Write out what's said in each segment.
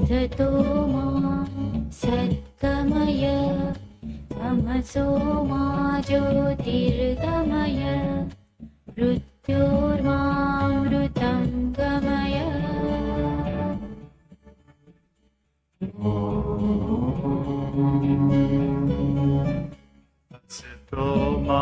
सतो मा सद्गमय तमसो मा ज्योतिर्गमय मृत्योर्मामृतं गमय। सतो मा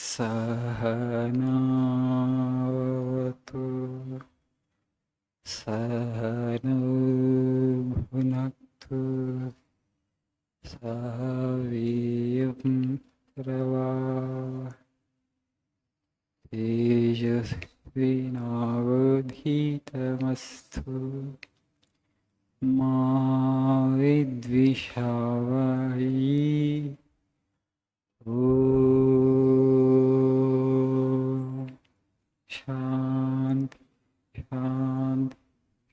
सहनावतु सहनौ भुनक्तु सह वीर्यं करवावहै तेजस्विनावधीतमस्तु मा विद्विषावहै। शांति शांति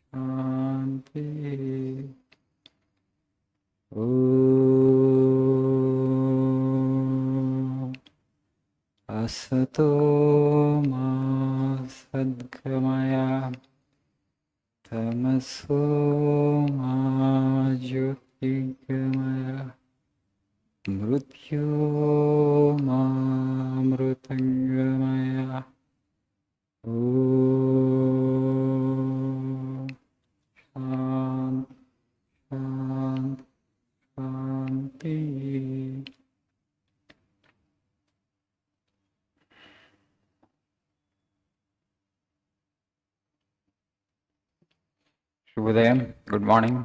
शांति। असतो मा सद्गमय तमसो मा ज्योतिर्गमय मृत्योर्मामृतं गमय। शांति शांति शांति। Shubhodayam, good morning.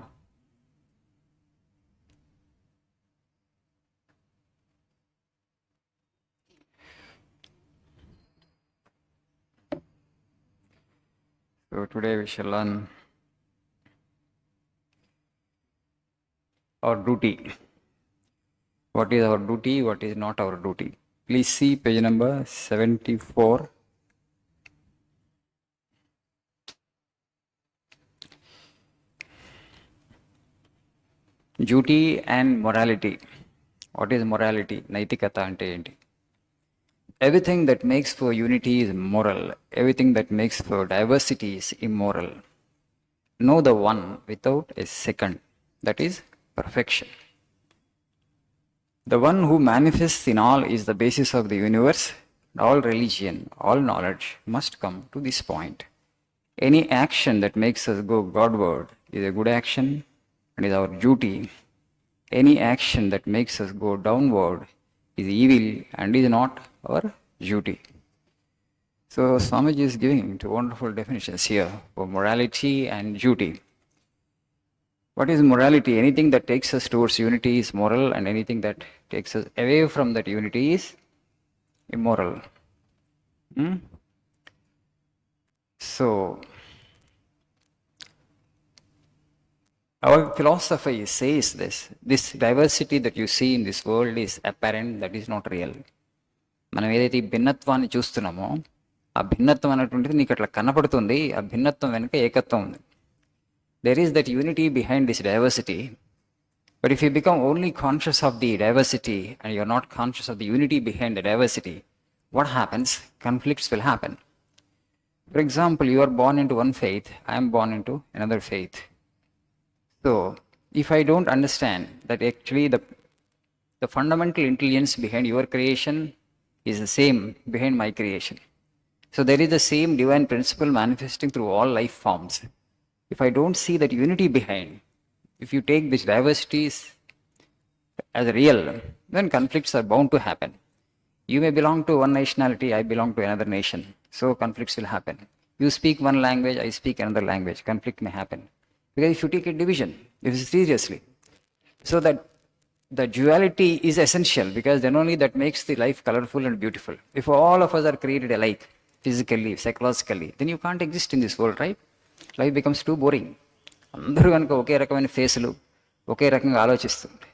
So today we shall learn our duty. What is our duty, what is not our duty. Please see page number 74. Duty and morality. What is morality? Naitikata ante enti? Everything that makes for unity is moral. Everything that makes for diversity is immoral. Know the one without a second. That is perfection. The one who manifests in all is the basis of the universe. All religion, all knowledge must come to this point. Any action that makes us go Godward is a good action and is our duty. Any action that makes us go downward is evil and is not our duty. So Swamiji is giving two wonderful definitions here for morality and duty. What is morality? Anything that takes us towards unity is moral, and anything that takes us away from that unity is immoral. So our philosophy says this diversity that you see in this world is apparent, that is not real. మనం ఏదైతే ఈ భిన్నత్వాన్ని చూస్తున్నామో ఆ భిన్నత్వం అనేటువంటిది నీకు అట్లా కనపడుతుంది, ఆ భిన్నత్వం వెనుక ఏకత్వం ఉంది. There is that unity behind this diversity, but if you become only conscious of the diversity and you are not conscious of the unity behind the diversity, what happens? Conflicts will happen. For example, you are born into one faith, I am born into another faith. So, if I don't understand that actually the fundamental intelligence behind your creation is the same behind my creation. So there is the same divine principle manifesting through all life forms. If I don't see that unity behind, if you take these diversities as real, then conflicts are bound to happen. You may belong to one nationality, I belong to another nation. So conflicts will happen. You speak one language, I speak another language. Conflict may happen. Because if you take a division, this is seriously. So that the duality is essential, because then only that makes the life colorful and beautiful. If all of us are created alike, physically, psychologically, then you can't exist in this world, right? Life becomes too boring. అందరూ కనుక ఒకే రకమైన ఫేసులు, ఒకే రకంగా ఆలోచిస్తుంది.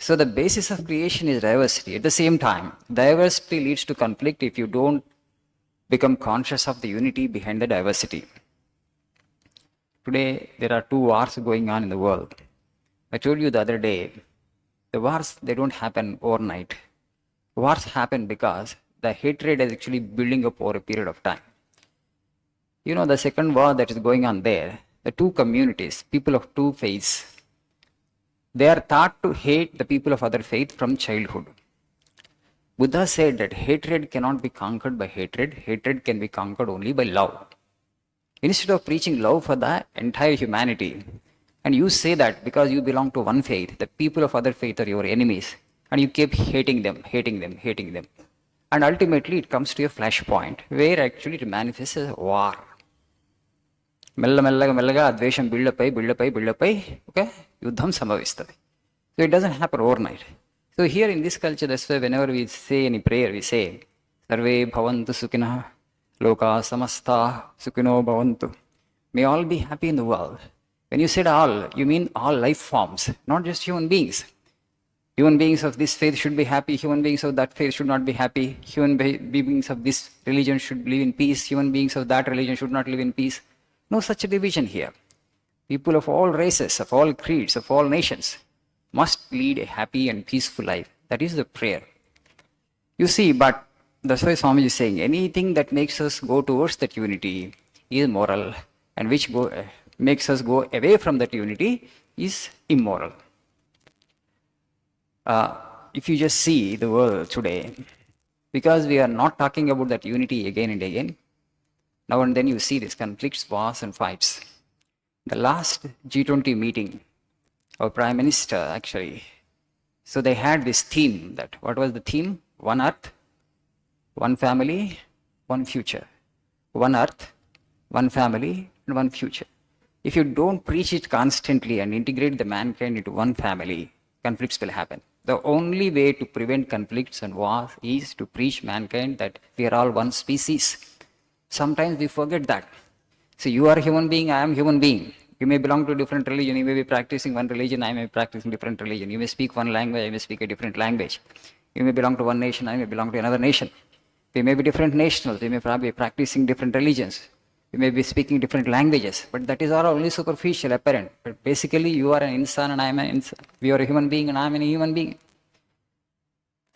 So the basis of creation is diversity. At the same time, diversity leads to conflict if you don't become conscious of the unity behind the diversity. Today, there are two wars going on in the world. I told you the other day, the wars, they don't happen overnight. Wars happen because the hatred is actually building up over a period of time. You know, the second war that is going on there, the two communities, people of two faiths, they are taught to hate the people of other faith from childhood. Buddha said that hatred cannot be conquered by hatred. Hatred can be conquered only by love. Instead of preaching love for the entire humanity, and you say that because you belong to one faith, the people of other faith are your enemies, and you keep hating them, hating them, hating them. And ultimately it comes to a flashpoint where actually it manifests as a war. మెల్లగా ఆ ద్వేషం buildup అయి okay యుద్ధం సంభవిస్తుంది. So it doesn't happen over night. So here in this culture, that's why whenever we say any prayer, we say, Sarve bhavantu sukhinah, loka samasta sukhino bhavantu. May all be happy in the world. When you said all, you mean all life forms, not just human beings. Human beings of this faith should be happy, human beings of that faith should not be happy, human beings of this religion should live in peace, human beings of that religion should not live in peace. No such division here. People of all races, of all creeds, of all nations must lead a happy and peaceful life. That is the prayer. You see, but that's why Swamiji is saying anything that makes us go towards that unity is moral, and which makes us go away from that unity is immoral. If you just see the world today, because we are not talking about that unity again and again, now and then you see these conflicts, wars and fights. The last G20 meeting, our Prime Minister actually, so they had this theme, that what was the theme? One earth, one family, one future. One earth, one family, and one future. If you don't preach it constantly and integrate the mankind into one family, conflicts will happen. The only way to prevent conflicts and wars is to preach mankind that we are all one species. Sometimes we forget that. So you are a human being, I am a human being. You may belong to a different religion, you may be practicing one religion, I may be practicing different religion. You may speak one language, I may speak a different language. You may belong to one nation, I may belong to another nation. We may be different nationals, we may probably be practicing different religions. We may be speaking different languages, but that is all only superficial, apparent. But basically you are an insan and I am an insan. We are a human being and I am a human being.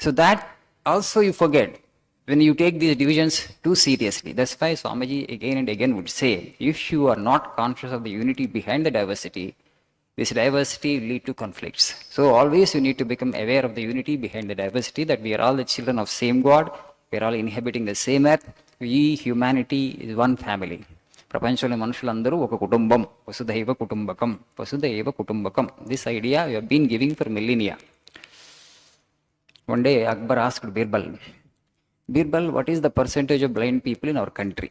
So that also you forget when you take these divisions too seriously. That's why Swamiji again and again would say, if you are not conscious of the unity behind the diversity, this diversity will lead to conflicts. So always you need to become aware of the unity behind the diversity, that we are all the children of same God, we are all inhabiting the same earth, we humanity is one family. ప్రపంచంలో మనుషులందరూ ఒక కుటుంబం, వసుధైవ కుటుంబకం, వసుధైవ కుటుంబకం. This idea we have been giving for millennia. One day Akbar asked Birbal, what is the percentage of blind people in our country?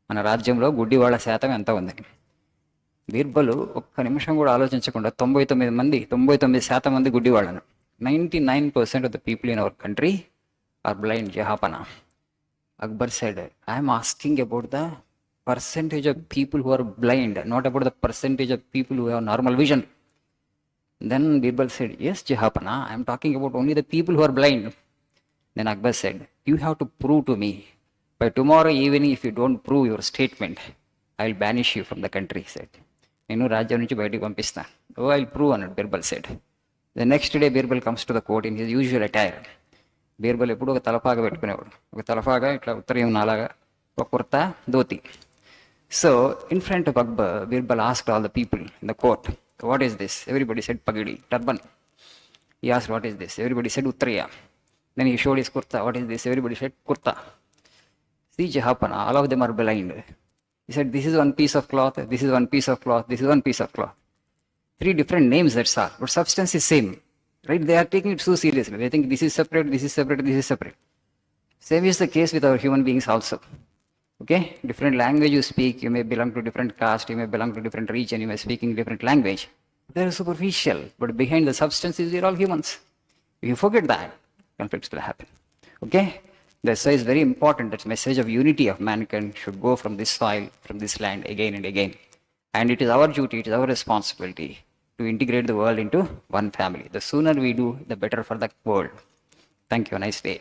మన రాజ్యంలో గుడ్డి వాళ్ళ శాతం ఎంత ఉంది? బీర్బల్ ఒక్క నిమిషం కూడా ఆలోచించకుండా 99% మంది గుడ్డి వాళ్ళను. 99% of the people in our country are blind, Jahapana. Akbar said, I am asking about the percentage of people who are blind, not about the percentage of people who have normal vision. Then Birbal said, yes, Jahapana, I am talking about only the people who are blind. Then Akbar said, you have to prove to me. By tomorrow evening, if you don't prove your statement, I will banish you from the country, he said. నేను రాజ్యం నుంచి బయటికి పంపిస్తా. Oh, I will prove అన్నాడు, Birbal said. The next day, Birbal comes to the court in his usual attire. Birbal ఎప్పుడు ఒక తలపాగా పెట్టుకునేవాడు. ఒక తలపాగా ఇట్లా ఉత్తరీయం నాలాగా, ఒక kurta, dhoti. So, in front of Akbar, Birbal asked all the people in the court, what is this? Everybody said pagidi, turban. He asked, what is this? Everybody said uttariya. Then he showed his kurta. What is this? Everybody said kurta. See, Jahapana, all of them are blind. He said, this is one piece of cloth, this is one piece of cloth, this is one piece of cloth. 3 different names, that's all. But substance is same. Right? They are taking it so seriously. They think this is separate, this is separate, this is separate. Same is the case with our human beings also. Okay? Different language you speak, you may belong to different caste, you may belong to different region, you may speaking different language. They're superficial, but behind the substance is we're all humans. If you forget that, conflicts will happen. Okay? That's why it's very important that message of unity of mankind should go from this soil, from this land again and again. And it is our duty, it is our responsibility to integrate the world into one family. The sooner we do, the better for the world. Thank you. Nice day.